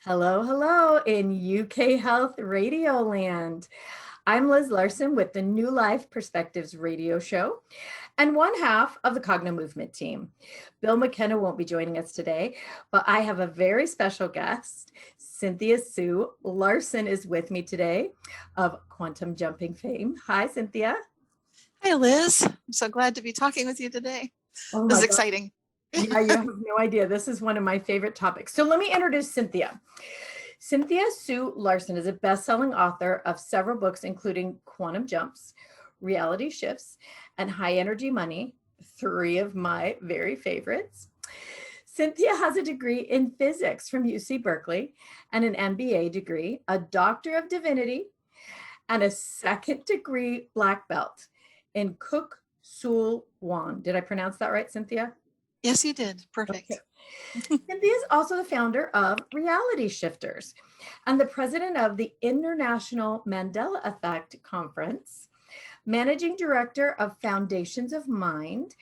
Hello, hello in UK Health Radio Land. I'm Liz Larson with the New Life Perspectives radio show and one half of the Cogno Movement team. Bill McKenna won't be joining us today, but I have a very special guest. Cynthia Sue Larson is with me today of quantum jumping fame. Hi, Cynthia. Hi, Liz. I'm so glad to be talking with you today. Oh This my is God. exciting. Yeah, you have no idea. This is one of my favorite topics. So let me introduce Cynthia. Cynthia Sue Larson is a best-selling author of several books, including Quantum Jumps, Reality Shifts, and High Energy Money, three of my very favorites. Cynthia has a degree in physics from UC Berkeley and an MBA degree, a Doctor of Divinity, and a second degree black belt in Kuk Sul Wan. Did I pronounce that right, Cynthia? Yes, you did. Perfect. Okay. Cynthia is also the founder of Reality Shifters and the president of the International Mandela Effect Conference, managing director of Foundations of Mind,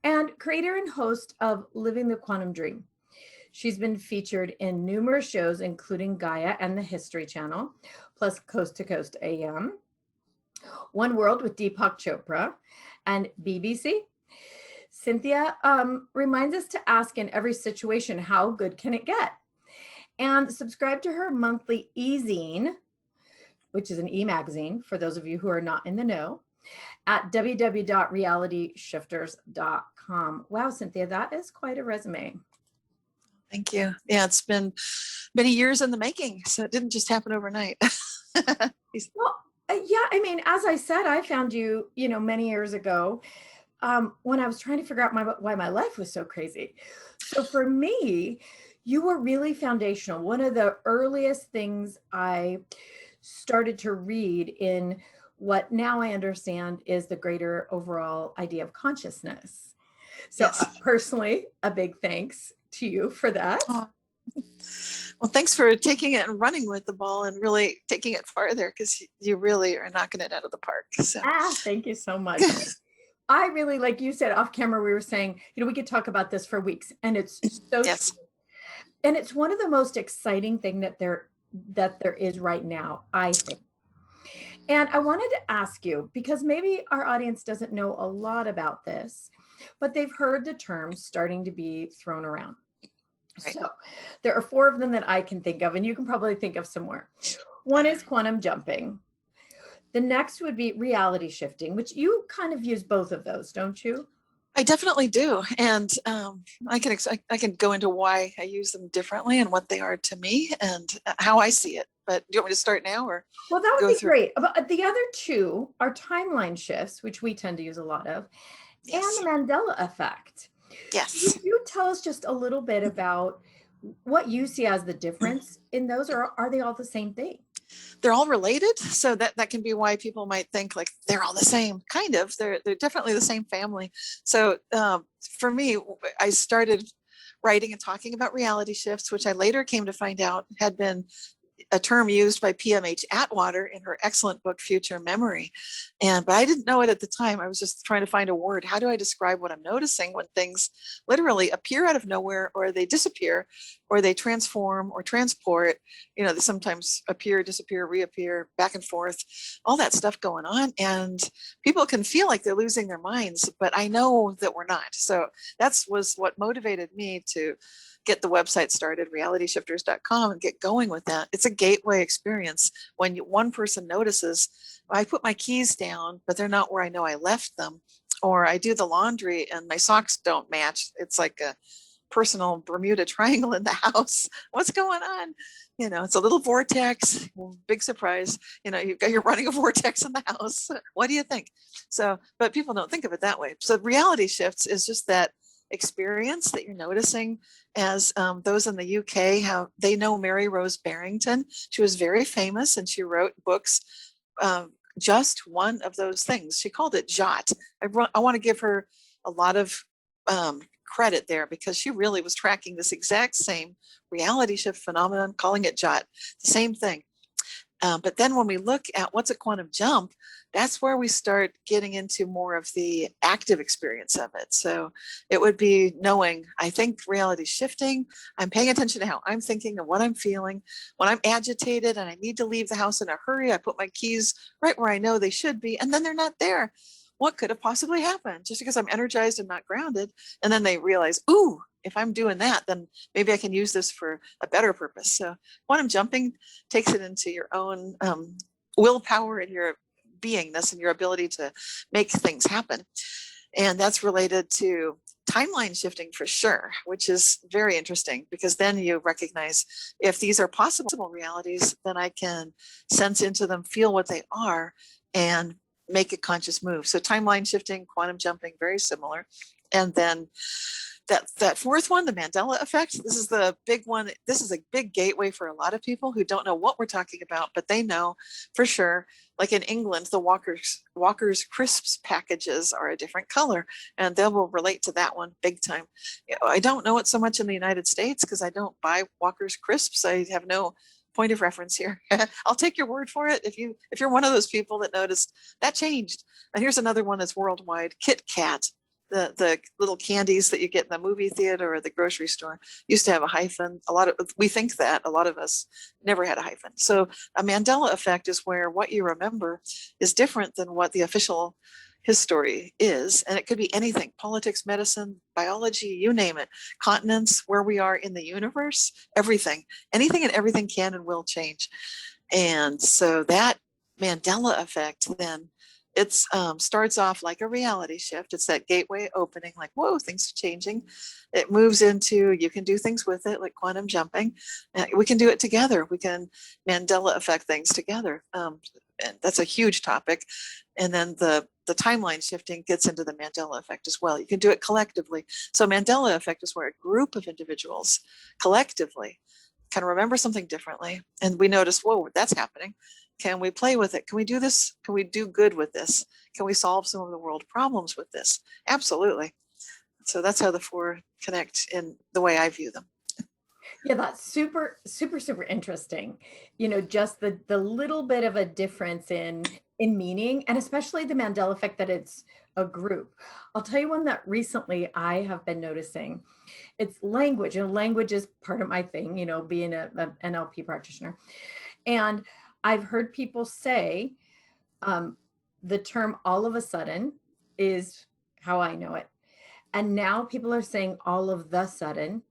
and creator and host of Living the Quantum Dream. She's been featured in numerous shows, including Gaia and the History Channel, plus Coast to Coast AM, One World with Deepak Chopra, and BBC. Cynthia reminds us to ask in every situation, how good can it get? And subscribe to her monthly e-zine, which is an e-magazine for those of you who are not in the know, at www.realityshifters.com. Wow, Cynthia, that is quite a resume. Thank you. Yeah, it's been many years in the making, so it didn't just happen overnight. Well, yeah, I mean, as I said, I found you, many years ago when I was trying to figure out why my life was so crazy. So for me, you were really foundational. One of the earliest things I started to read in what now I understand is the greater overall idea of consciousness. So Yes. Personally, a big thanks to you for that. Oh. Well, thanks for taking it and running with the ball and really taking it farther, because you really are knocking it out of the park. So. Thank you so much. I really, like you said off camera, we were saying, we could talk about this for weeks, and it's so Yes. true. And it's one of the most exciting thing that there is right now, I think. And I wanted to ask you, because maybe our audience doesn't know a lot about this, but they've heard the terms starting to be thrown around. Right. So there are four of them that I can think of, and you can probably think of some more. One is quantum jumping. The next would be reality shifting, which you kind of use both of those, don't you? I definitely do. And I can go into why I use them differently and what they are to me and how I see it. But do you want me to start now? Well, that would be great. But the other two are timeline shifts, which we tend to use a lot of, yes, and the Mandela effect. Yes. Can you tell us just a little bit about what you see as the difference in those, or are they all the same thing? They're all related, so that can be why people might think like they're all the same. Kind of, they're definitely the same family. So for me, I started writing and talking about reality shifts, which I later came to find out had been a term used by PMH Atwater in her excellent book, Future Memory. But I didn't know it at the time. I was just trying to find a word. How do I describe what I'm noticing when things literally appear out of nowhere, or they disappear, or they transform or transport? They sometimes appear, disappear, reappear, back and forth, all that stuff going on. And people can feel like they're losing their minds, but I know that we're not. So that was what motivated me to get the website started, realityshifters.com, and get going with that. It's a gateway experience. When one person notices, I put my keys down, but they're not where I know I left them, or I do the laundry and my socks don't match. It's like a personal Bermuda Triangle in the house. What's going on? It's a little vortex. Big surprise. You're running a vortex in the house. What do you think? So, but people don't think of it that way. So reality shifts is just that experience that you're noticing. As those in the UK, how they know Mary Rose Barrington. She was very famous, and she wrote books, just one of those things. She called it Jot. I want to give her a lot of credit there, because she really was tracking this exact same reality shift phenomenon, calling it Jot, the same thing. But then when we look at what's a quantum jump, that's where we start getting into more of the active experience of it. So it would be knowing, I think reality shifting, I'm paying attention to how I'm thinking and what I'm feeling. When I'm agitated and I need to leave the house in a hurry, I put my keys right where I know they should be, and then they're not there. What could have possibly happened? Just because I'm energized and not grounded. And then they realize, ooh, if I'm doing that, then maybe I can use this for a better purpose. So quantum jumping takes it into your own willpower and your beingness and your ability to make things happen. And that's related to timeline shifting for sure, which is very interesting, because then you recognize if these are possible realities, then I can sense into them, feel what they are, and make a conscious move. So timeline shifting, quantum jumping, very similar. And then that fourth one, the Mandela effect, this is the big one. This is a big gateway for a lot of people who don't know what we're talking about, but they know for sure. Like in England, the Walker's crisps packages are a different color, and they will relate to that one big time. I don't know it so much in the United States because I don't buy Walker's crisps. I have no point of reference here. I'll take your word for it. If you're one of those people that noticed that changed. And here's another one that's worldwide: Kit Kat. The little candies that you get in the movie theater or the grocery store used to have a hyphen. We think that a lot of us never had a hyphen. So a Mandela effect is where what you remember is different than what the official history is. And it could be anything: politics, medicine, biology, you name it, continents, where we are in the universe, everything, anything and everything can and will change. And so that Mandela effect then, it starts off like a reality shift. It's that gateway opening, like, whoa, things are changing. It moves into, you can do things with it, like quantum jumping. We can do it together. We can Mandela effect things together. And that's a huge topic. And then the timeline shifting gets into the Mandela effect as well. You can do it collectively. So Mandela effect is where a group of individuals collectively can remember something differently. And we notice, whoa, that's happening. Can we play with it? Can we do this? Can we do good with this? Can we solve some of the world problems with this? Absolutely. So that's how the four connect in the way I view them. Yeah, that's super, super, super interesting. Just the little bit of a difference in meaning, and especially the Mandela effect that it's a group. I'll tell you one that recently I have been noticing. It's language. Language is part of my thing, being an NLP practitioner. And I've heard people say the term all of a sudden is how I know it. And now people are saying all of the sudden.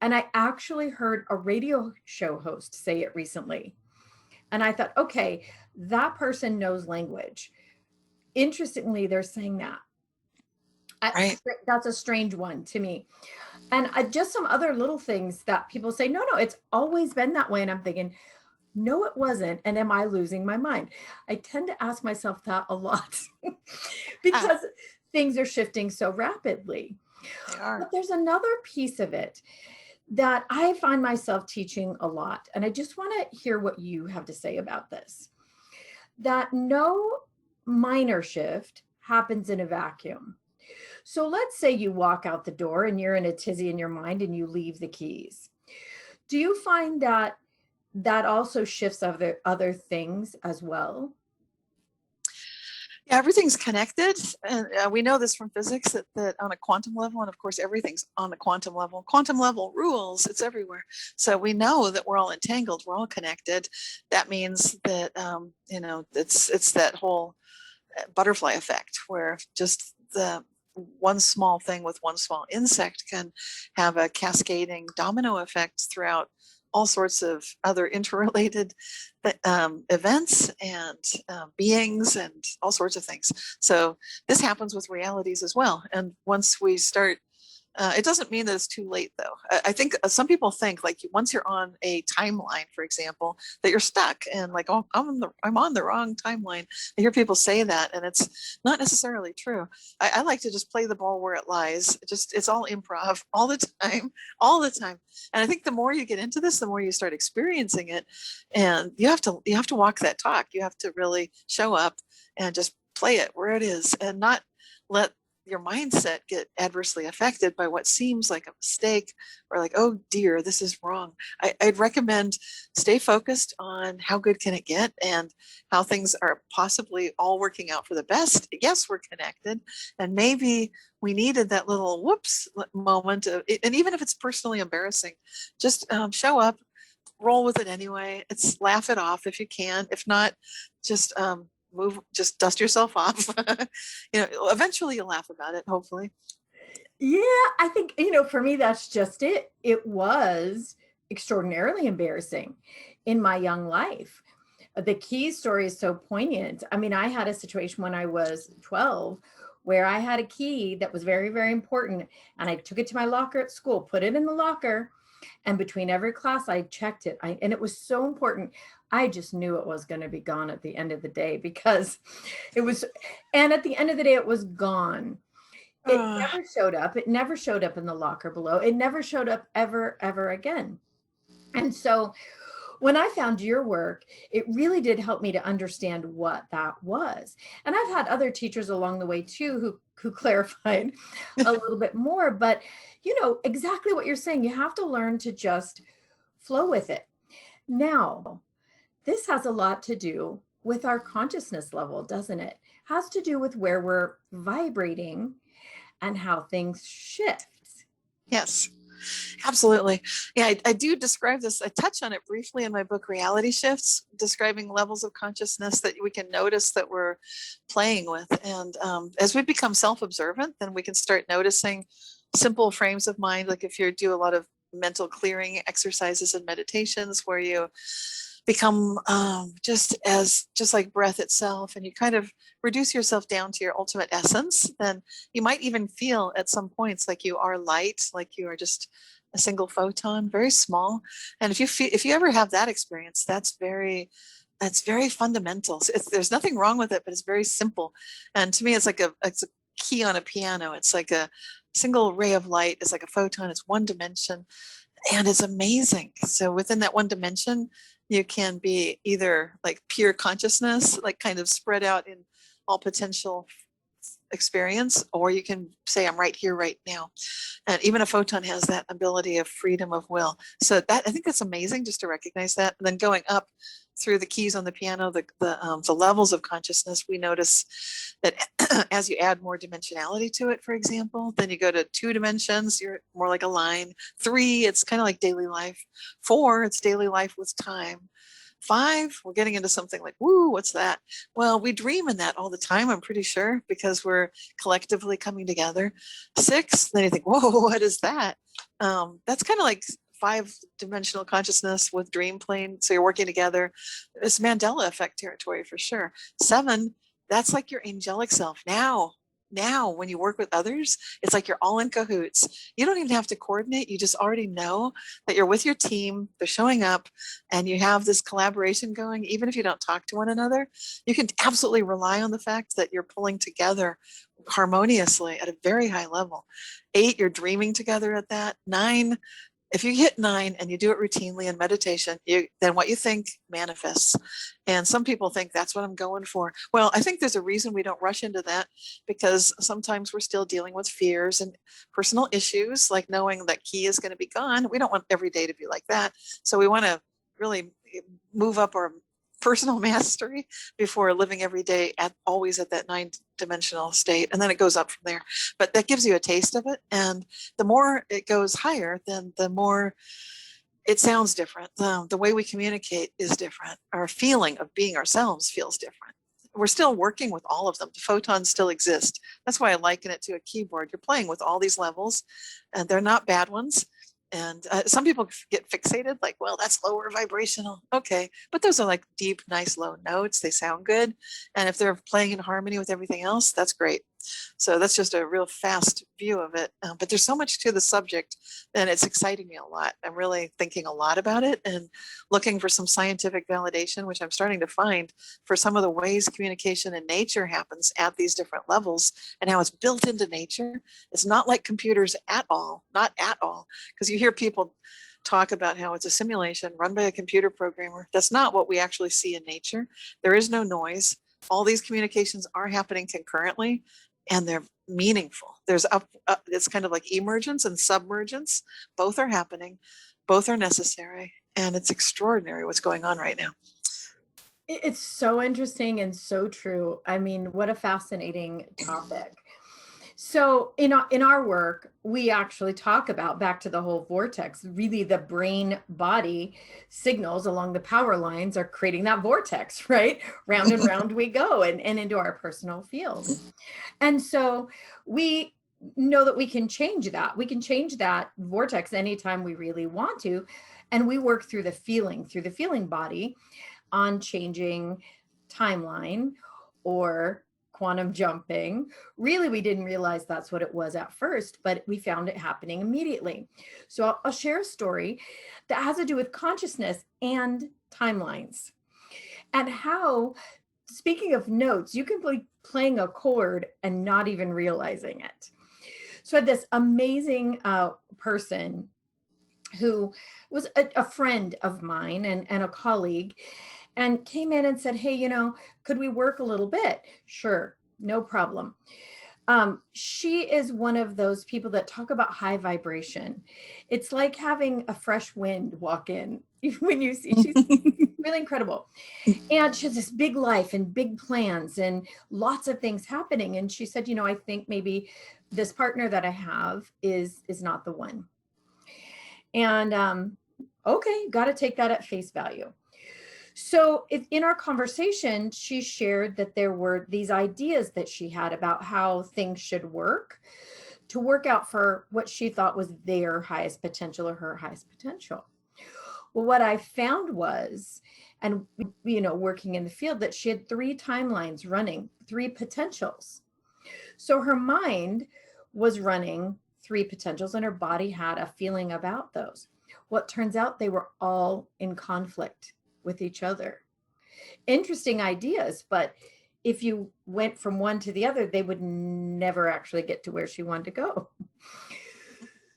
And I actually heard a radio show host say it recently. And I thought, okay, that person knows language. Interestingly, they're saying that. Right. That's a strange one to me. And just some other little things that people say, no, it's always been that way. And I'm thinking, no, it wasn't. And am I losing my mind? I tend to ask myself that a lot because things are shifting so rapidly. They are. But there's another piece of it that I find myself teaching a lot. And I just want to hear what you have to say about this. That no minor shift happens in a vacuum. So let's say you walk out the door and you're in a tizzy in your mind and you leave the keys. Do you find that also shifts other things as well? Yeah, everything's connected. And we know this from physics that on a quantum level, and of course, everything's on the quantum level. Quantum level rules, it's everywhere. So we know that we're all entangled, we're all connected. That means that, it's that whole butterfly effect where just the one small thing with one small insect can have a cascading domino effect throughout all sorts of other interrelated events and beings and all sorts of things. So this happens with realities as well. And once we start, it doesn't mean that it's too late, though. I think some people think like once you're on a timeline, for example, that you're stuck and like, oh, I'm on the wrong timeline. I hear people say that, and it's not necessarily true. I like to just play the ball where it lies. It's all improv all the time, all the time. And I think the more you get into this, the more you start experiencing it, and you have to walk that talk. You have to really show up and just play it where it is, and not let your mindset get adversely affected by what seems like a mistake or like, oh dear, this is wrong. I'd recommend stay focused on how good can it get and how things are possibly all working out for the best. Yes, we're connected, and maybe we needed that little whoops moment of, and even if it's personally embarrassing, just show up, roll with it anyway. It's laugh it off if you can. If not, just just dust yourself off. Eventually you'll laugh about it, hopefully. Yeah, I think, for me, that's just it. It was extraordinarily embarrassing in my young life. The key story is so poignant. I mean, I had a situation when I was 12 where I had a key that was very, very important. And I took it to my locker at school, put it in the locker. And between every class, I checked it. And it was so important. I just knew it was going to be gone at the end of the day because it was, and at the end of the day, it was gone. It never showed up. It never showed up in the locker below. It never showed up ever again. And so when I found your work, it really did help me to understand what that was. And I've had other teachers along the way too who clarified a little bit more. But exactly what you're saying. You have to learn to just flow with it. Now, this has a lot to do with our consciousness level, doesn't it? Has to do with where we're vibrating and how things shift. Yes, absolutely. Yeah, I do describe this. I touch on it briefly in my book, Reality Shifts, describing levels of consciousness that we can notice that we're playing with. And as we become self-observant, then we can start noticing simple frames of mind. Like if you do a lot of mental clearing exercises and meditations where you become just like breath itself, and you kind of reduce yourself down to your ultimate essence, then you might even feel at some points like you are light, like you are just a single photon, very small. And if you ever have that experience, that's very fundamental. There's nothing wrong with it, but it's very simple. And to me, it's a key on a piano. It's like a single ray of light. It's like a photon. It's one dimension, and it's amazing. So within that one dimension, you can be either like pure consciousness, like kind of spread out in all potential experience, or you can say, I'm right here, right now. And even a photon has that ability of freedom of will. So I think that's amazing just to recognize that. And then going up through the keys on the piano, the levels of consciousness, we notice that as you add more dimensionality to it, for example, then you go to 2 dimensions, you're more like a line. 3, it's kind of like daily life. 4, it's daily life with time. 5, we're getting into something like, woo, what's that? Well, we dream in that all the time, I'm pretty sure, because we're collectively coming together. 6, then you think, whoa, what is that? That's kind of like 5-dimensional consciousness with dream plane. So you're working together. It's Mandela Effect territory for sure. 7, that's like your angelic self. Now, when you work with others, it's like you're all in cahoots. You don't even have to coordinate. You just already know that you're with your team, they're showing up, and you have this collaboration going. Even if you don't talk to one another, you can absolutely rely on the fact that you're pulling together harmoniously at a very high level. 8, you're dreaming together at that. 9, if you hit 9 and you do it routinely in meditation, then what you think manifests. And some people think that's what I'm going for. Well, I think there's a reason we don't rush into that, because sometimes we're still dealing with fears and personal issues, like knowing that key is going to be gone. We don't want every day to be like that. So we want to really move up our personal mastery before living every day always at that 9-dimensional state, and then it goes up from there. But that gives you a taste of it, and the more it goes higher, then the more it sounds different. The way we communicate is different. Our feeling of being ourselves feels different. We're still working with all of them. The photons still exist. That's why I liken it to a keyboard. You're playing with all these levels, and they're not bad ones. And some people get fixated, like, well, that's lower vibrational. Okay, but those are like deep, nice, low notes. They sound good. And if they're playing in harmony with everything else, that's great. So that's just a real fast view of it. But there's so much to the subject, and it's exciting me a lot. I'm really thinking a lot about it and looking for some scientific validation, which I'm starting to find for some of the ways communication in nature happens at these different levels and how it's built into nature. It's not like computers at all, not at all, because you hear people talk about how it's a simulation run by a computer programmer. That's not what we actually see in nature. There is no noise. All these communications are happening concurrently, and they're meaningful. There's it's kind of like emergence and submergence. Both are happening, both are necessary, and it's extraordinary what's going on right now. It's so interesting and so true. I mean, what a fascinating topic. So in our work, we actually talk about, back to the whole vortex, really the brain body signals along the power lines are creating that vortex, right? Round and round we go and into our personal field. And so we know that we can change that. We can change that vortex anytime we really want to. And we work through the feeling body on changing timeline or quantum jumping. Really, we didn't realize that's what it was at first, but we found it happening immediately. So I'll share a story that has to do with consciousness and timelines, and how, speaking of notes, you can be playing a chord and not even realizing it. So I had this amazing person who was a friend of mine and a colleague, and came in and said, hey, could we work a little bit? Sure, no problem. She is one of those people that talk about high vibration. It's like having a fresh wind walk in when you see, she's really incredible. And she has this big life and big plans and lots of things happening. And she said, I think maybe this partner that I have is not the one. And okay, got to take that at face value. So in our conversation, she shared that there were these ideas that she had about how things should work to work out for what she thought was their highest potential or her highest potential. Well, what I found was, and working in the field, that she had 3 timelines running, 3 potentials. So her mind was running 3 potentials and her body had a feeling about those. Well, it turns out they were all in conflict with each other. Interesting ideas, but if you went from one to the other, they would never actually get to where she wanted to go.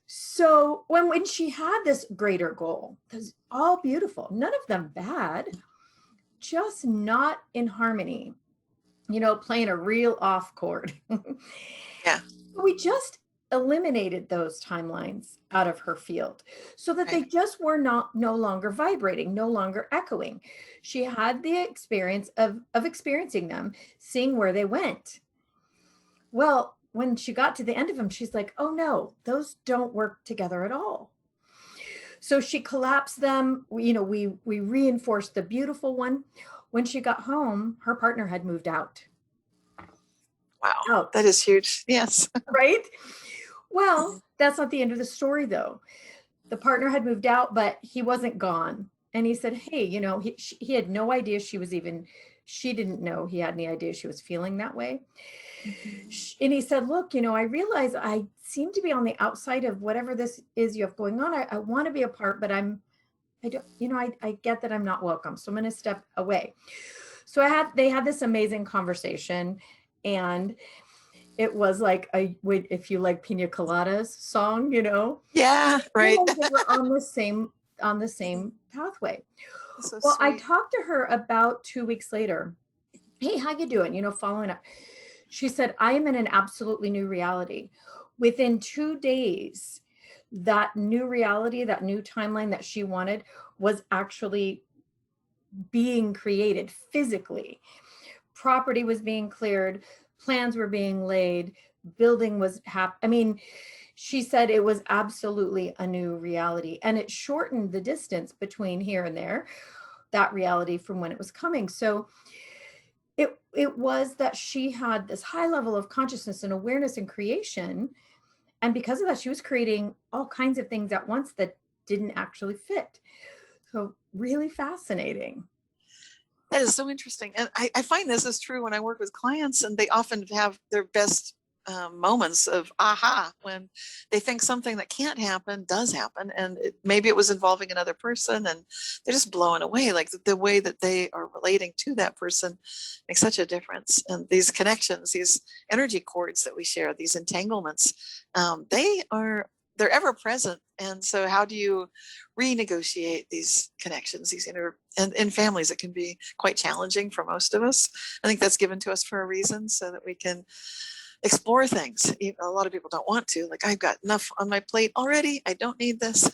So when she had this greater goal, it was all beautiful, none of them bad, just not in harmony, playing a real off chord. Yeah. We just eliminated those timelines out of her field so that they just were no longer vibrating, no longer echoing. She had the experience of experiencing them, seeing where they went. Well, when she got to the end of them, she's like, oh no, those don't work together at all. So she collapsed them. We reinforced the beautiful one. When she got home, her partner had moved out. Wow, that is huge. Yes. Right? Well, that's not the end of the story, though. The partner had moved out, but he wasn't gone. And he said, hey, he had no idea she didn't know he had any idea she was feeling that way. Mm-hmm. And he said, look, I realize I seem to be on the outside of whatever this is you have going on. I want to be a part, but I don't, I get that I'm not welcome. So I'm going to step away. So they had this amazing conversation, and it was like if you like Pina Coladas song, Yeah, right. They were on the same pathway. So well, sweet. I talked to her about 2 weeks later. Hey, how you doing? Following up. She said, I am in an absolutely new reality. Within 2 days, that new reality, that new timeline that she wanted was actually being created physically. Property was being cleared, plans were being laid, building was she said it was absolutely a new reality, and it shortened the distance between here and there, that reality from when it was coming. So it was that she had this high level of consciousness and awareness and creation. And because of that, she was creating all kinds of things at once that didn't actually fit. So really fascinating. That is so interesting. And I find this is true when I work with clients, and they often have their best moments of aha when they think something that can't happen does happen, and maybe it was involving another person, and they're just blown away. Like the way that they are relating to that person makes such a difference. And these connections, these energy cords that we share, these entanglements, they're ever present. And so how do you renegotiate these connections, and in families, it can be quite challenging for most of us. I think that's given to us for a reason, so that we can explore things. A lot of people don't want to, like, I've got enough on my plate already. I don't need this.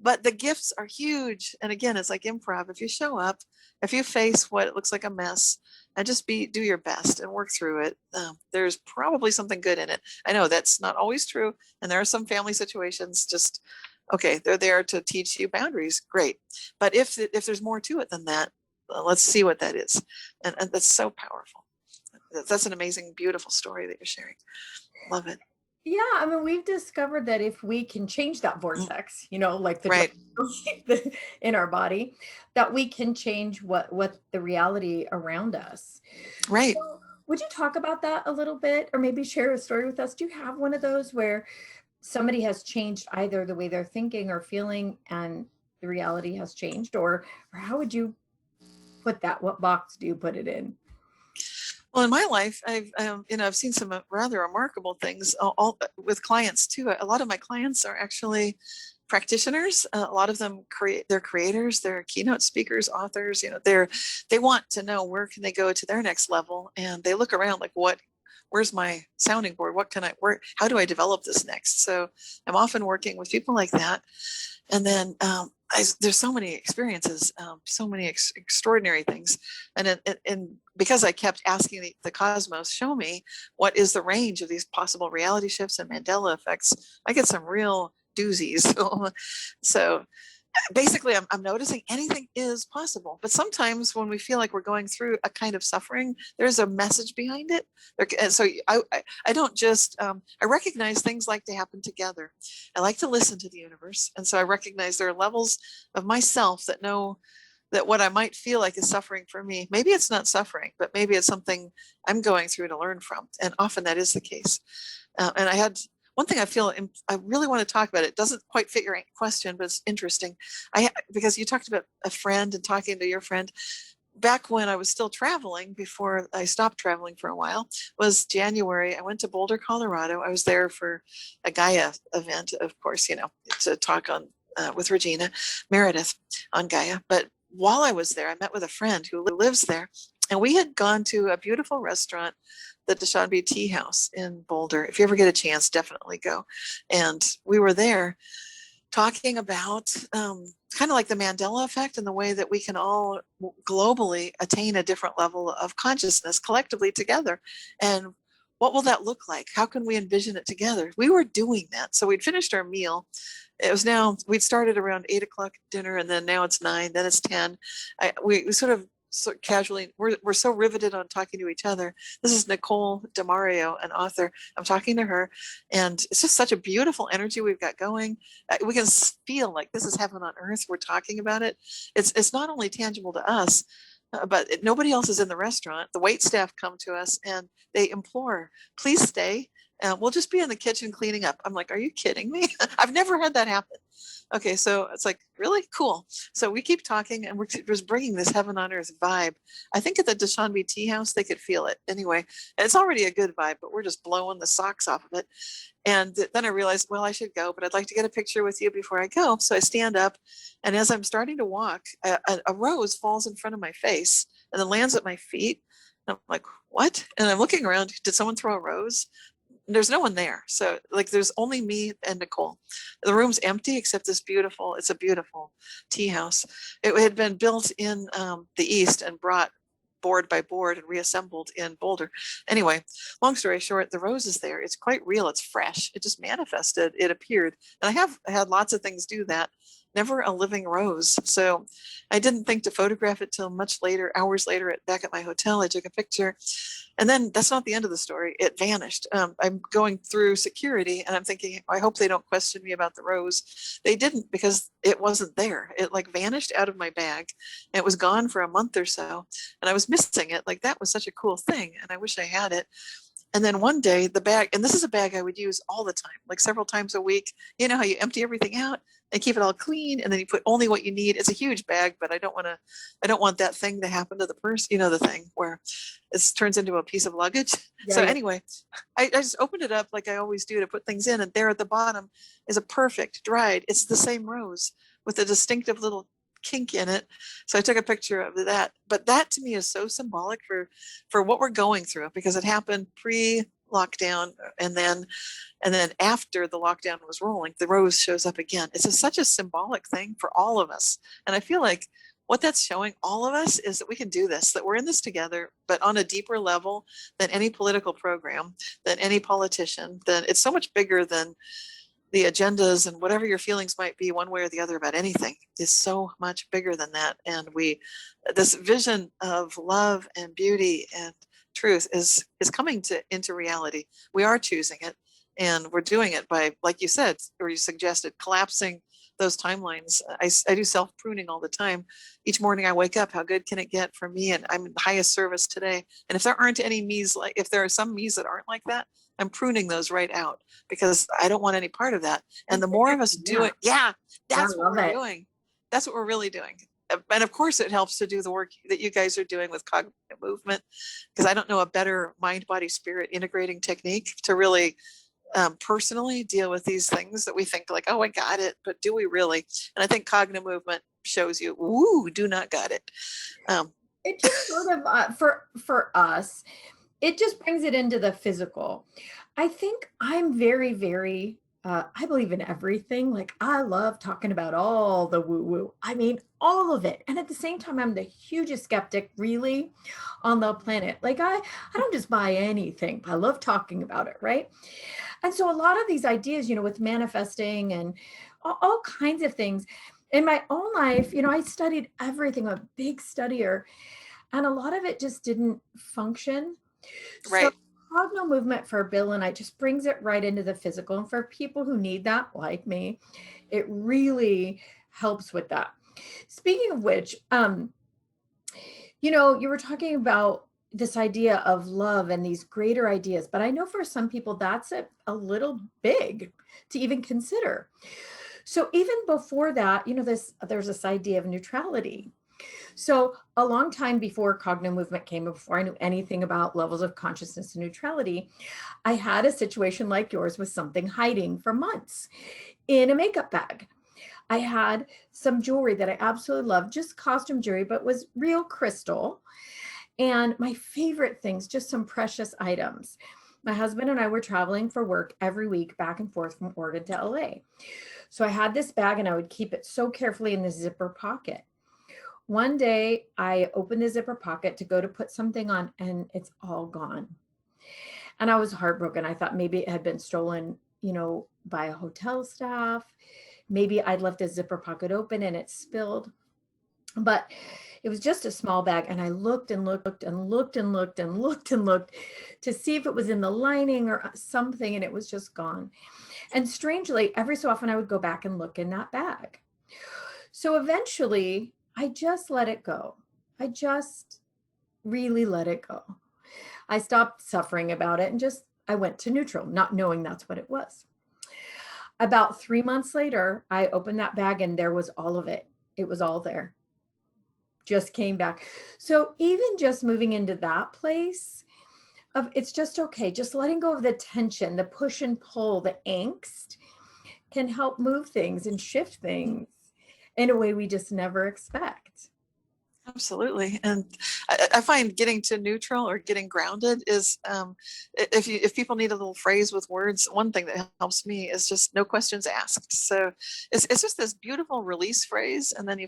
But the gifts are huge. And again, it's like improv. If you show up, if you face what looks like a mess and just do your best and work through it, there's probably something good in it. I know that's not always true. And there are some family situations just, okay, they're there to teach you boundaries. Great. But if there's more to it than that, let's see what that is. And that's so powerful. That's an amazing, beautiful story that you're sharing. Love it. Yeah, I mean, we've discovered that if we can change that vortex, like the Right. in our body, that we can change what the reality around us. Right. So, would you talk about that a little bit, or maybe share a story with us? Do you have one of those where somebody has changed either the way they're thinking or feeling, and the reality has changed, or how would you put that? What box do you put it in? Well, in my life, I've seen some rather remarkable things all with clients too. A lot of my clients are actually practitioners. A lot of them they're creators, they're keynote speakers, authors. They want to know where can they go to their next level, and they look around like, where's my sounding board? How do I develop this next? So I'm often working with people like that. And then there's so many experiences, so many extraordinary things. And because I kept asking the cosmos, show me what is the range of these possible reality shifts and Mandela effects, I get some real doozies. So basically, I'm noticing anything is possible. But sometimes when we feel like we're going through a kind of suffering, there's a message behind it. And so I don't just, I recognize things like to happen together. I like to listen to the universe. And so I recognize there are levels of myself that know that what I might feel like is suffering for me, maybe it's not suffering, but maybe it's something I'm going through to learn from. And often that is the case. And I had one thing I really want to talk about. It doesn't quite fit your question, but it's interesting. Because you talked about a friend and talking to your friend. Back when I was still traveling, before I stopped traveling for a while, was January. I went to Boulder, Colorado. I was there for a Gaia event, of course, to talk on with Regina Meredith on Gaia. But while I was there, I met with a friend who lives there, and we had gone to a beautiful restaurant, the Dushanbe Tea House in Boulder. If you ever get a chance, definitely go. And we were there talking about kind of like the Mandela effect and the way that we can all globally attain a different level of consciousness collectively together. And what will that look like? How can we envision it together? We were doing that. So we'd finished our meal. We'd started around 8 o'clock dinner, and then now it's 9, then it's 10. We sort of casually, we're so riveted on talking to each other. This is Nicole DeMario, an author. I'm talking to her, and it's just such a beautiful energy we've got going. We can feel like this is heaven on earth. We're talking about it. It's not only tangible to us, but nobody else is in the restaurant. The wait staff come to us and they implore, please stay. We'll just be in the kitchen cleaning up. I'm like, are you kidding me? I've never had that happen. Okay, so it's like, really cool. So we keep talking, and we're just bringing this heaven on earth vibe. I think at the Dushanbe Tea House, they could feel it. Anyway, it's already a good vibe, but we're just blowing the socks off of it. And then I realized, well, I should go, but I'd like to get a picture with you before I go. So I stand up, and as I'm starting to walk, a rose falls in front of my face and then lands at my feet. And I'm like, what? And I'm looking around. Did someone throw a rose? There's no one there. So like there's only me and Nicole. The room's empty except it's a beautiful tea house. It had been built in the East and brought board by board and reassembled in Boulder. Anyway, long story short, the rose is there. It's quite real. It's fresh. It just manifested. It appeared. And I have had lots of things do that. Never a living rose. So I didn't think to photograph it till much later, hours later, back at my hotel. I took a picture. And then that's not the end of the story. It vanished. I'm going through security and I'm thinking, I hope they don't question me about the rose. They didn't, because it wasn't there. It like vanished out of my bag. And it was gone for a month or so. And I was missing it. Like that was such a cool thing. And I wish I had it. And then one day the bag, and this is a bag I would use all the time, like several times a week. You know how you empty everything out and keep it all clean, and then you put only what you need. It's a huge bag, but I don't want that thing to happen to the person, the thing where it turns into a piece of luggage. Yeah, So yeah. anyway, I just opened it up like I always do to put things in, and there at the bottom is a perfect dried, it's the same rose with a distinctive little kink in it. So I took a picture of that. But that to me is so symbolic for what we're going through, because it happened lockdown, and then after the lockdown was rolling, the rose shows up again. It's such a symbolic thing for all of us. And I feel like what that's showing all of us is that we can do this, that we're in this together, but on a deeper level than any political program, than any politician, that it's so much bigger than the agendas, and whatever your feelings might be one way or the other about anything is so much bigger than that. And this vision of love and beauty and truth is coming into reality. We are choosing it, and we're doing it by, like you said, or you suggested, collapsing those timelines. I do self pruning all the time. Each morning I wake up, how good can it get for me? And I'm in the highest service today. And if there aren't any me's, like if there are some me's that aren't like that, I'm pruning those right out, because I don't want any part of that. And the more of us do it, that's what we're doing. That's what we're really doing. And of course it helps to do the work that you guys are doing with cognitive movement, because I don't know a better mind, body, spirit integrating technique to really personally deal with these things that we think like, oh, I got it, but do we really? And I think cognitive movement shows you, ooh, do not got it. It just sort of, for us, it just brings it into the physical. I think I'm very, very, I believe in everything. Like, I love talking about all the woo woo. I mean, all of it. And at the same time, I'm the hugest skeptic really on the planet. Like, I don't just buy anything. I love talking about it, right? And so a lot of these ideas, with manifesting and all kinds of things in my own life, I studied everything. I'm a big studier, and a lot of it just didn't function. Right. So cognitive movement for Bill and I just brings it right into the physical. And for people who need that, like me, it really helps with that. Speaking of which, you were talking about this idea of love and these greater ideas, but I know for some people that's a little big to even consider. So even before that, there's this idea of neutrality. So a long time before cognitive movement came, before I knew anything about levels of consciousness and neutrality, I had a situation like yours with something hiding for months in a makeup bag. I had some jewelry that I absolutely loved, just costume jewelry, but was real crystal. And my favorite things, just some precious items. My husband and I were traveling for work every week back and forth from Oregon to LA. So I had this bag and I would keep it so carefully in the zipper pocket. One day I opened the zipper pocket to go to put something on, and it's all gone. And I was heartbroken. I thought maybe it had been stolen, by a hotel staff. Maybe I'd left a zipper pocket open and it spilled. But it was just a small bag. And I looked and looked and looked and looked and looked and looked to see if it was in the lining or something. And it was just gone. And strangely, every so often I would go back and look in that bag. So eventually I just let it go. I just really let it go. I stopped suffering about it and I went to neutral, not knowing that's what it was. About 3 months later, I opened that bag and there was all of it. It was all there. Just came back. So even just moving into that place of it's just okay, just letting go of the tension, the push and pull, the angst can help move things and shift things in a way we just never expect. Absolutely. And I find getting to neutral or getting grounded is, if people need a little phrase with words, one thing that helps me is just no questions asked. So it's just this beautiful release phrase. And then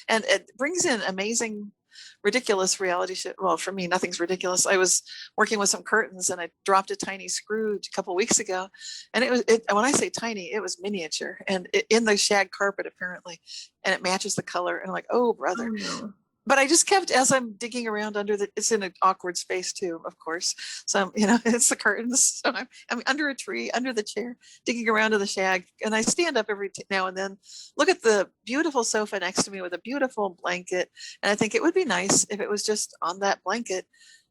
and it brings in amazing, ridiculous reality shit. Well, for me, nothing's ridiculous. I was working with some curtains and I dropped a tiny screw a couple of weeks ago. And when I say tiny, it was miniature and in the shag carpet apparently, and it matches the color. And I'm like, oh, brother. Oh, no. But I just kept, as I'm digging around it's in an awkward space too, of course. So, it's the curtains. So I'm under a tree, under the chair, digging around in the shag. And I stand up every now and then, look at the beautiful sofa next to me with a beautiful blanket. And I think it would be nice if it was just on that blanket.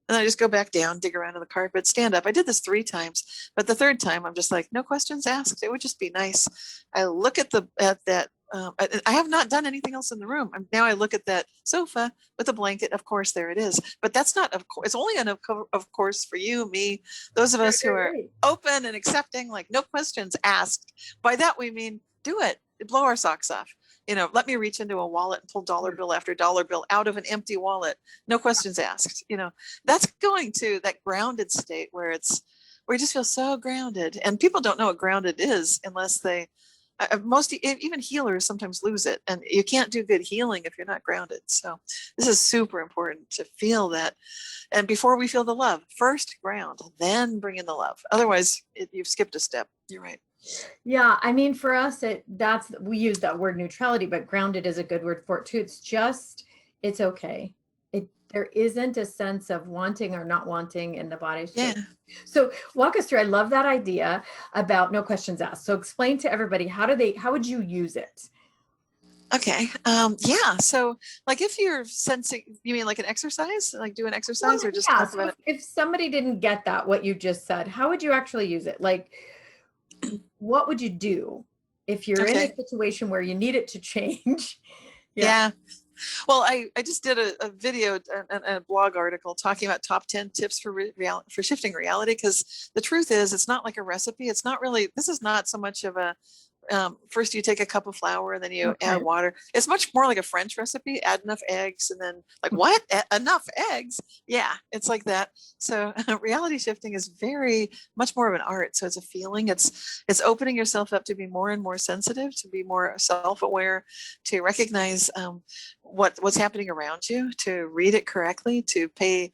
And I just go back down, dig around in the carpet, stand up. I did this 3 times, but the 3rd time I'm just like, no questions asked. It would just be nice. I look at that. I have not done anything else in the room. Now I look at that sofa with a blanket. Of course, there it is. But that's not, of course, it's only of course for you, me, those of us who are open and accepting, like no questions asked. By that we mean do it, blow our socks off. Let me reach into a wallet and pull dollar bill after dollar bill out of an empty wallet. No questions asked. That's going to that grounded state where where you just feel so grounded. And people don't know what grounded is unless they, even healers sometimes lose it, and you can't do good healing if you're not grounded. So this is super important to feel that. And before we feel the love, first ground, then bring in the love. Otherwise, you've skipped a step. You're right. Yeah, I mean, for us, we use that word neutrality, but grounded is a good word for it too. It's just, it's okay. There isn't a sense of wanting or not wanting in the body. Yeah. So walk us through. I love that idea about no questions asked. So explain to everybody, how would you use it? Okay. Yeah. So like if you're sensing, you mean like an exercise, like do an exercise or just Yeah, talk so about it? if somebody didn't get that, what you just said, how would you actually use it? Like, what would you do if you're in Okay. a situation where you need it to change? Yeah. Yeah. Well, I just did a video and a blog article talking about top 10 tips for for shifting reality. Because the truth is, it's not like a recipe. It's not really, this is not so much of a, first you take a cup of flour and then you add Okay. water. It's much more like a French recipe. Add enough eggs and then like what? Enough eggs? Yeah, it's like that. So reality shifting is very much more of an art. So it's a feeling. It's opening yourself up to be more and more sensitive, to be more self-aware, to recognize what's happening around you, to read it correctly, to pay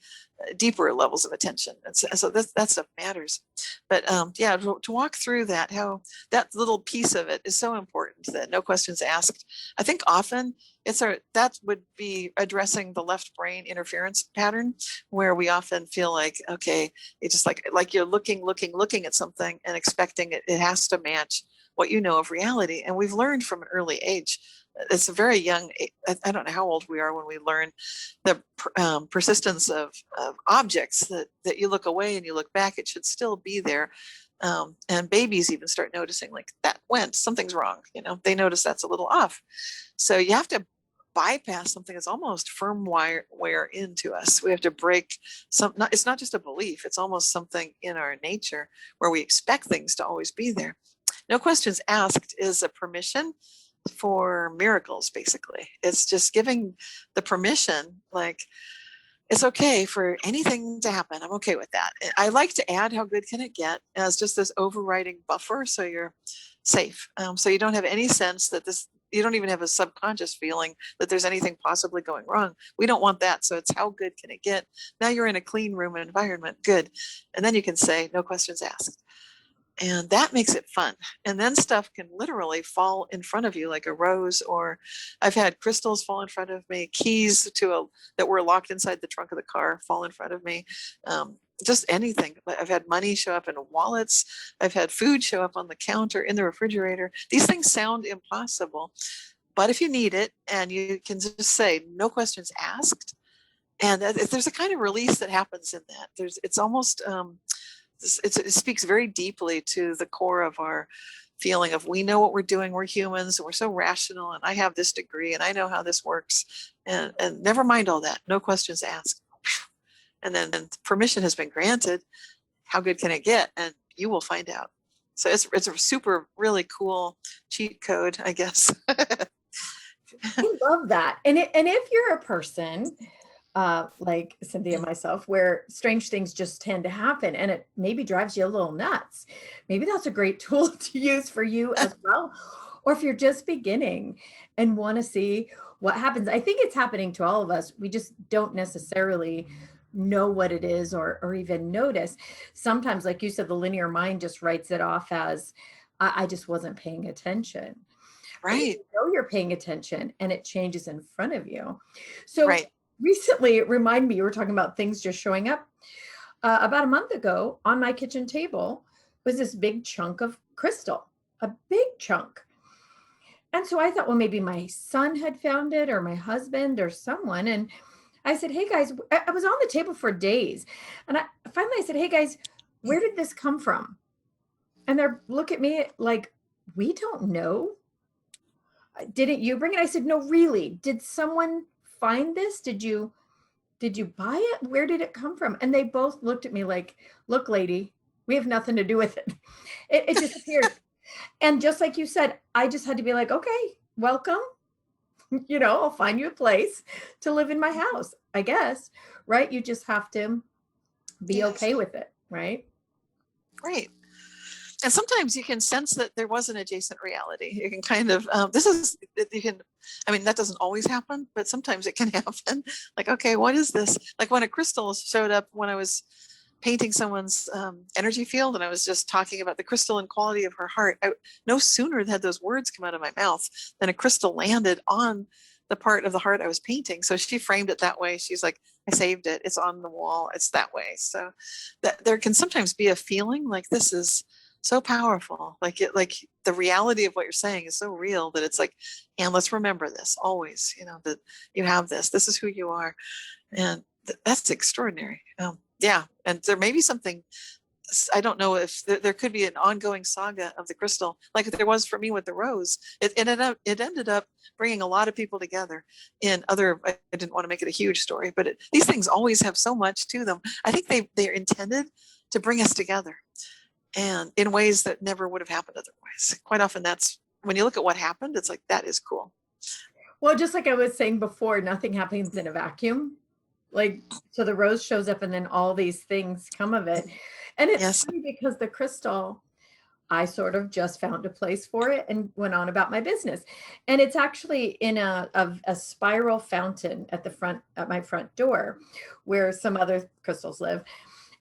deeper levels of attention. And so that stuff matters. But yeah, to walk through that, how that little piece of it is so important, that no questions asked. I think often that would be addressing the left brain interference pattern, where we often feel like, okay, it's just like you're looking at something and expecting it has to match what you know of reality. And we've learned from an early age, it's a very young, I don't know how old we are when we learn the persistence of objects, that you look away and you look back, it should still be there. And babies even start noticing, like, that went, something's wrong. They notice that's a little off. So you have to bypass something that's almost firmware into us. We have to break it's not just a belief, it's almost something in our nature where we expect things to always be there. No questions asked is a permission for miracles. Basically, it's just giving the permission, like, it's okay for anything to happen. I'm okay with that. I like to add how good can it get as just this overriding buffer, so you're safe. So you don't have any sense that you don't even have a subconscious feeling that there's anything possibly going wrong. We don't want that. So it's how good can it get? Now you're in a clean room environment. Good. And then you can say, no questions asked. And that makes it fun. And then stuff can literally fall in front of you like a rose, or I've had crystals fall in front of me, keys that were locked inside the trunk of the car fall in front of me. Just anything. I've had money show up in wallets. I've had food show up on the counter, in the refrigerator. These things sound impossible, but if you need it, and you can just say, no questions asked, and there's a kind of release that happens in that. It's almost, it speaks very deeply to the core of our feeling of, we know what we're doing, we're humans, and we're so rational, and I have this degree and I know how this works, and never mind all that, no questions asked. And then permission has been granted. How good can it get? And you will find out. So it's a super really cool cheat code, I guess. I love that. And if you're a person like Cynthia and myself, where strange things just tend to happen and it maybe drives you a little nuts, maybe that's a great tool to use for you as well. Or if you're just beginning and want to see what happens. I think it's happening to all of us. We just don't necessarily know what it is, or even notice. Sometimes, like you said, the linear mind just writes it off as, I just wasn't paying attention. Right. You know you're paying attention and it changes in front of you. So Right. recently, it reminded me, you were talking about things just showing up. About a month ago, on my kitchen table was this big chunk of crystal, a big chunk. And so I thought, well, maybe my son had found it, or my husband, or someone. And I said, hey guys, I was on the table for days. And I said, hey guys, where did this come from? And they're look at me like, we don't know. Didn't you bring it? I said, no, really. Did someone find this? Did you buy it? Where did it come from? And they both looked at me like, look, lady, we have nothing to do with it. It disappeared. And just like you said, I just had to be like, okay, welcome. I'll find you a place to live in my house, I guess. Right? You just have to be Yes. okay with it. Right? Right. And sometimes you can sense that there was an adjacent reality. You can kind of, you can, I mean, that doesn't always happen, but sometimes it can happen. Like, okay, what is this? Like when a crystal showed up when I was painting someone's energy field, and I was just talking about the crystalline quality of her heart. No sooner had those words come out of my mouth than a crystal landed on the part of the heart I was painting. So she framed it that way. She's like, I saved it. It's on the wall. It's that way. So that there can sometimes be a feeling like this is so powerful. Like the reality of what you're saying is so real that it's like, and let's remember this always, that you have this. This is who you are. And that's extraordinary. Yeah. And there may be something, I don't know if there could be an ongoing saga of the crystal, like there was for me with the rose. It ended up bringing a lot of people together in other, I didn't want to make it a huge story, but these things always have so much to them. I think they're intended to bring us together, and in ways that never would have happened otherwise. Quite often that's, when you look at what happened, it's like, that is cool. Well, just like I was saying before, nothing happens in a vacuum. Like, so the rose shows up and then all these things come of it. And it's Yes. funny because the crystal, I sort of just found a place for it and went on about my business. And it's actually in a spiral fountain at my front door where some other crystals live.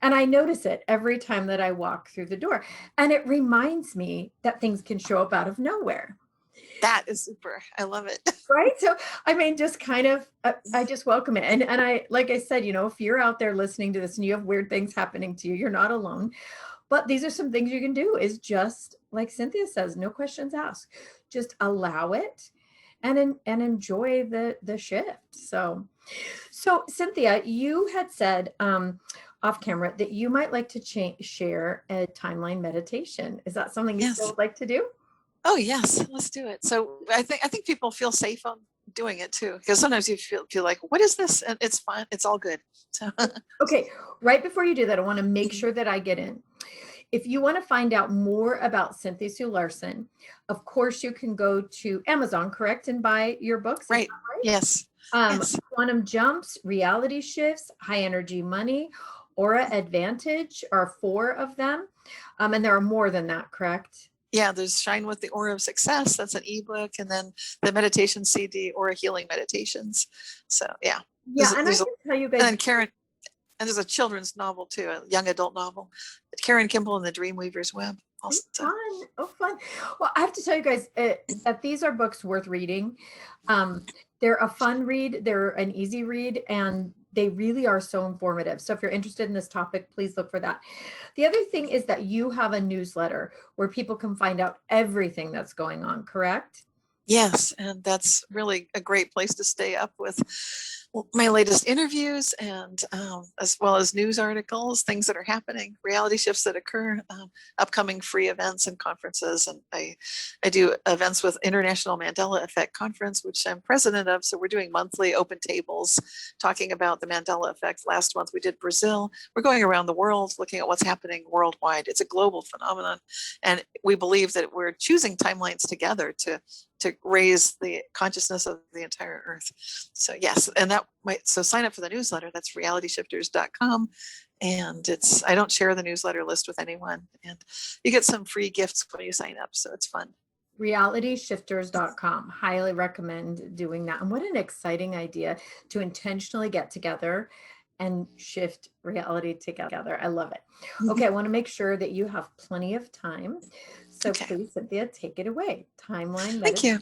And I notice it every time that I walk through the door. And it reminds me that things can show up out of nowhere. That is super. I love it. Right. So, I mean, just kind of, I just welcome it. And I, like I said, if you're out there listening to this and you have weird things happening to you, you're not alone. But these are some things you can do, is just like Cynthia says, no questions asked, just allow it and enjoy the shift. So Cynthia, you had said off camera that you might like to share a timeline meditation. Is that something you still Yes. would like to do? Oh yes, let's do it. So I think people feel safe on doing it too, because sometimes you feel like, what is this? And it's fine. It's all good. So Okay, right before you do that, I want to make sure that I get in. If you want to find out more about Cynthia Sue Larson, of course, you can go to Amazon, correct, and buy your books. right. Yes. Yes. Quantum Jumps, Reality Shifts, High Energy Money, Aura Advantage are 4 of them. And there are more than that, correct? Yeah, there's Shine with the Aura of Success. That's an ebook, and then the meditation CD, Aura Healing Meditations. So yeah. Yeah, and I can tell you guys. And then Karen, and there's a children's novel too, a young adult novel, Karen Kimball and the Dreamweaver's Web. Also. Fun. Oh, fun. Well, I have to tell you guys that these are books worth reading. They're a fun read. They're an easy read, and they really are so informative. So if you're interested in this topic, please look for that. The other thing is that you have a newsletter where people can find out everything that's going on, correct? Yes, and that's really a great place to stay up with my latest interviews, and as well as news articles, things that are happening, reality shifts that occur, upcoming free events and conferences. And I do events with International Mandela Effect Conference, which I'm president of. So we're doing monthly open tables talking about the Mandela Effect. Last month we did Brazil. We're going around the world looking at what's happening worldwide. It's a global phenomenon. And we believe that we're choosing timelines together to raise the consciousness of the entire earth. So yes, and so sign up for the newsletter. That's realityshifters.com. And I don't share the newsletter list with anyone. And you get some free gifts when you sign up. So it's fun. realityshifters.com. Highly recommend doing that. And what an exciting idea to intentionally get together and shift reality together. I love it. Okay, I want to make sure that you have plenty of time. So please, Cynthia, take it away. Timeline meditation. Thank you.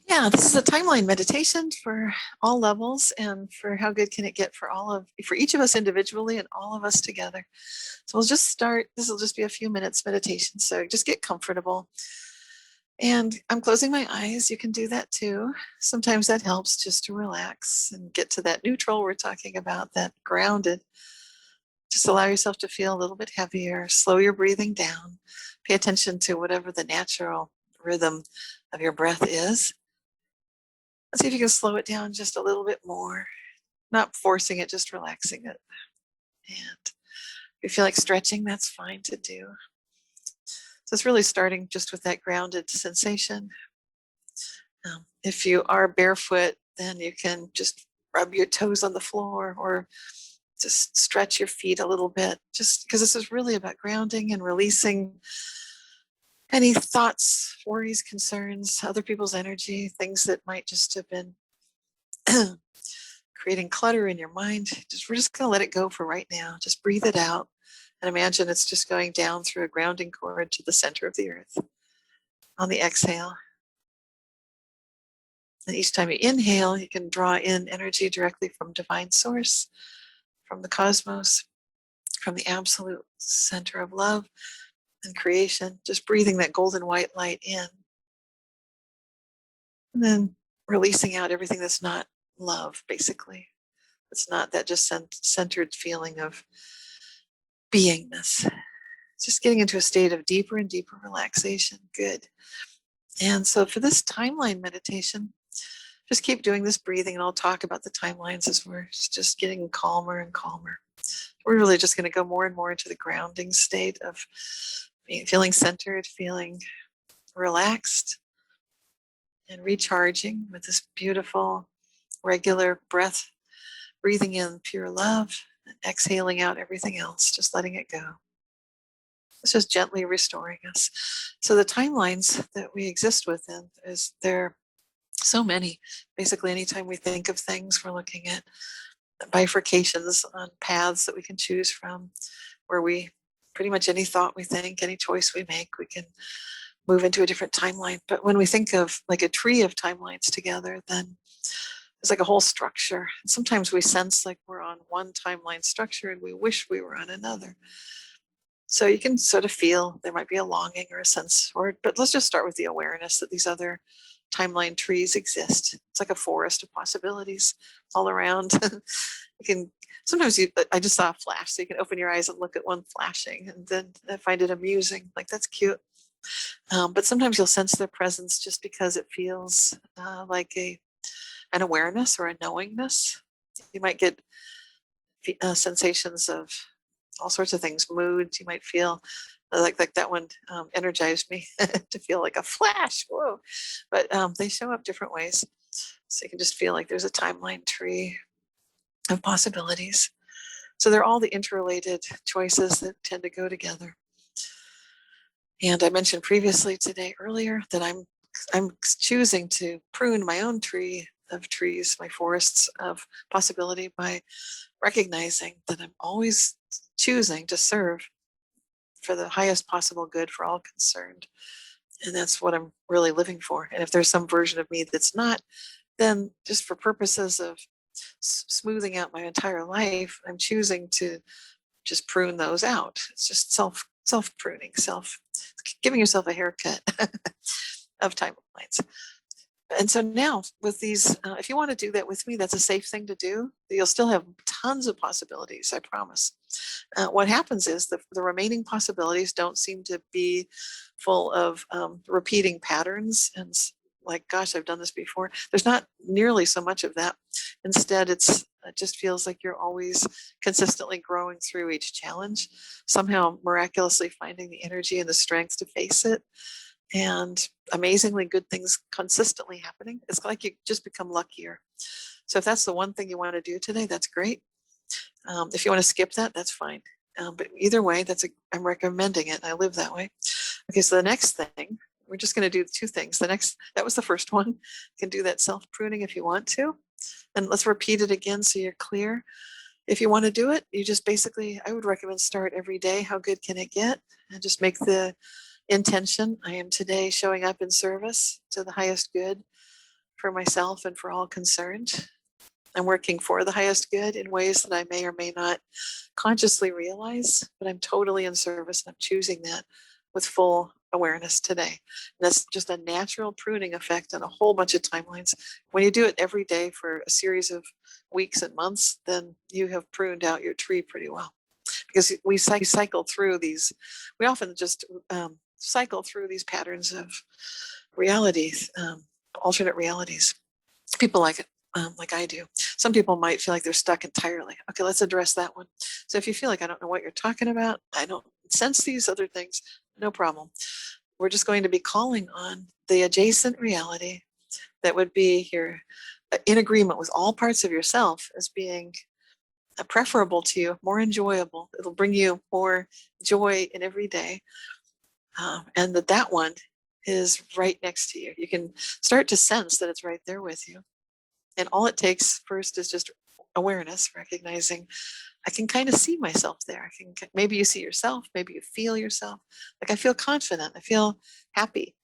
Yeah, this is a timeline meditation for all levels, and for how good can it get for each of us individually and all of us together. So we'll just start. This will just be a few minutes meditation. So just get comfortable. And I'm closing my eyes. You can do that too. Sometimes that helps just to relax and get to that neutral we're talking about, that grounded. Just allow yourself to feel a little bit heavier. Slow your breathing down. Pay attention to whatever the natural rhythm of your breath is. Let's see if you can slow it down just a little bit more. Not forcing it, just relaxing it. And if you feel like stretching, that's fine to do. So it's really starting just with that grounded sensation. If you are barefoot, then you can just rub your toes on the floor, or Just stretch your feet a little bit, just because this is really about grounding and releasing any thoughts, worries, concerns, other people's energy, things that might just have been creating clutter in your mind. We're just going to let it go for right now. Just breathe it out and imagine it's just going down through a grounding cord to the center of the earth. On the exhale, and each time you inhale, you can draw in energy directly from divine source, from the cosmos, from the absolute center of love and creation, just breathing that golden white light in. And then releasing out everything that's not love, basically. It's not that just centered feeling of beingness. It's just getting into a state of deeper and deeper relaxation. Good. And so for this timeline meditation, just keep doing this breathing, and I'll talk about the timelines as we're just getting calmer and calmer. We're really just going to go more and more into the grounding state of feeling centered, feeling relaxed, and recharging with this beautiful, regular breath, breathing in pure love, and exhaling out everything else, just letting it go. It's just gently restoring us. So the timelines that we exist within, there are so many. Basically, anytime we think of things, we're looking at bifurcations on paths that we can choose from, where we pretty much any thought we think, any choice we make, we can move into a different timeline. But when we think of like a tree of timelines together, then there's like a whole structure. And sometimes we sense like we're on one timeline structure and we wish we were on another. So you can sort of feel there might be a longing or a sense for it, but let's just start with the awareness that these other timeline trees exist. It's like a forest of possibilities all around. You can sometimes I just saw a flash, so you can open your eyes and look at one flashing, and then I find it amusing. Like, that's cute. But sometimes you'll sense their presence just because it feels like an awareness or a knowingness. You might get sensations of all sorts of things, moods. You might feel like that one energized me to feel like a flash. Whoa! But they show up different ways. So you can just feel like there's a timeline tree of possibilities. So they're all the interrelated choices that tend to go together. And I mentioned previously earlier that I'm choosing to prune my own tree of trees, my forests of possibility, by recognizing that I'm always choosing to serve for the highest possible good for all concerned. And that's what I'm really living for. And if there's some version of me that's not, then just for purposes of smoothing out my entire life, I'm choosing to just prune those out. It's just self pruning, giving yourself a haircut of timelines. And so now with these, if you want to do that with me, that's a safe thing to do. You'll still have tons of possibilities, I promise. What happens is the remaining possibilities don't seem to be full of repeating patterns and like, gosh, I've done this before. There's not nearly so much of that. Instead, it just feels like you're always consistently growing through each challenge, somehow miraculously finding the energy and the strength to face it, and amazingly good things consistently happening. It's like you just become luckier. So if that's the one thing you want to do today, that's great. If you want to skip that, that's fine. But either way, I'm recommending it. And I live that way. Okay, so the next thing, we're just going to do two things. That was the first one. You can do that self-pruning if you want to. And let's repeat it again so you're clear. If you want to do it, you just basically, I would recommend start every day. How good can it get? And just make the intention. I am today showing up in service to the highest good for myself and for all concerned. I'm working for the highest good in ways that I may or may not consciously realize, but I'm totally in service and I'm choosing that with full awareness today. And that's just a natural pruning effect on a whole bunch of timelines. When you do it every day for a series of weeks and months, then you have pruned out your tree pretty well. Because we cycle through these, we often just cycle through these patterns of realities, alternate realities. People like it, like I do. Some people might feel like they're stuck entirely. Okay, let's address that one. So if you feel like I don't know what you're talking about, I don't sense these other things, no problem. We're just going to be calling on the adjacent reality that would be here in agreement with all parts of yourself as being preferable to you, more enjoyable. It'll bring you more joy in every day. And that one is right next to you. You can start to sense that it's right there with you. And all it takes first is just awareness, recognizing I can kind of see myself there. Maybe you see yourself, maybe you feel yourself. Like I feel confident, I feel happy.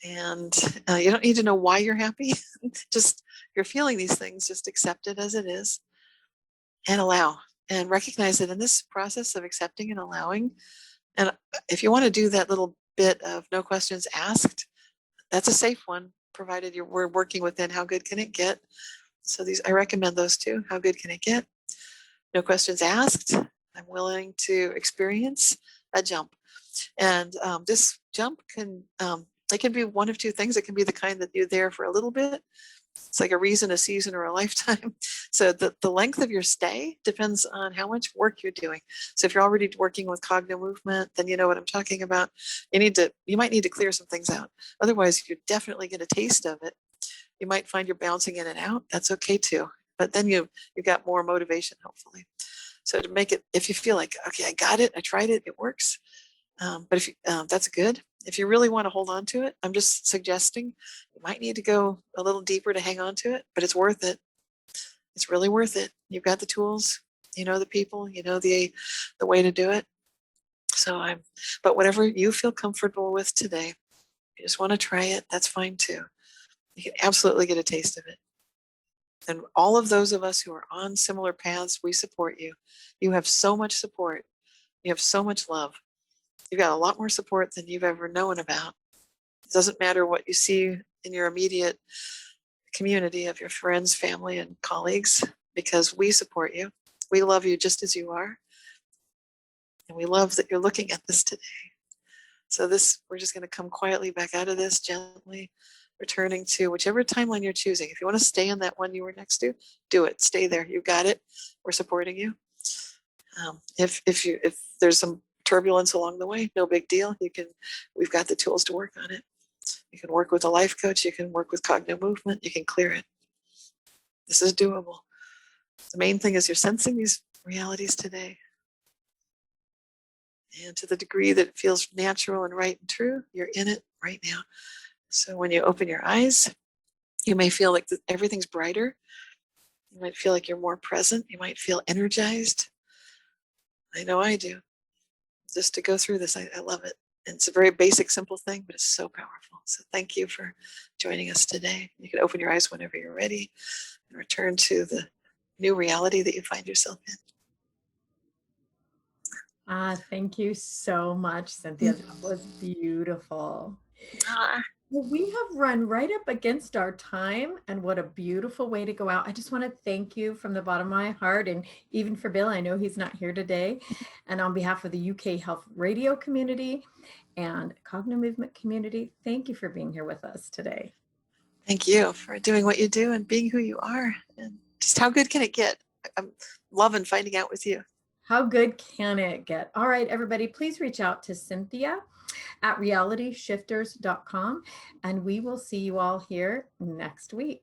And you don't need to know why you're happy. Just you're feeling these things, just accept it as it is and allow and recognize that in this process of accepting and allowing, and if you want to do that little bit of no questions asked, that's a safe one, provided we're working within how good can it get. So I recommend those two. How good can it get? No questions asked. I'm willing to experience a jump. And this jump it can be one of two things. It can be the kind that you're there for a little bit. It's like a reason, a season, or a lifetime. So the length of your stay depends on how much work you're doing. So if you're already working with cognitive movement, then you know what I'm talking about. You might need to clear some things out. Otherwise, you definitely get a taste of it. You might find you're bouncing in and out. That's okay too. But then you've got more motivation, hopefully. So to make it, if you feel like, okay, I got it, I tried it, it works. But if that's good. If you really want to hold on to it, I'm just suggesting you might need to go a little deeper to hang on to it, but it's worth it. It's really worth it. You've got the tools, you know the people, you know the way to do it. But whatever you feel comfortable with today, you just want to try it, that's fine too. You can absolutely get a taste of it. And all of those of us who are on similar paths, we support you. You have so much support. You have so much love. You've got a lot more support than you've ever known about. It doesn't matter what you see in your immediate community of your friends, family, and colleagues, because we support you. We love you just as you are. And we love that you're looking at this today. So we're just going to come quietly back out of this, gently returning to whichever timeline you're choosing. If you want to stay in that one you were next to, do it. Stay there. You got it. We're supporting you. If there's some turbulence along the way, no big deal. We've got the tools to work on it. You can work with a life coach. You can work with cognitive movement. You can clear it. This is doable. The main thing is you're sensing these realities today. And to the degree that it feels natural and right and true, you're in it right now. So when you open your eyes, you may feel like everything's brighter. You might feel like you're more present. You might feel energized. I know I do. Just to go through this, I love it. And it's a very basic, simple thing, but it's so powerful. So thank you for joining us today. You can open your eyes whenever you're ready and return to the new reality that you find yourself in. Thank you so much, Cynthia. That was beautiful. Well, we have run right up against our time, and what a beautiful way to go out. I just want to thank you from the bottom of my heart, and even for Bill, I know he's not here today. And on behalf of the UK Health Radio community and Cognitive Movement community, thank you for being here with us today. Thank you for doing what you do and being who you are. And just how good can it get? I'm loving finding out with you. How good can it get? All right, everybody, please reach out to Cynthia at realityshifters.com, and we will see you all here next week.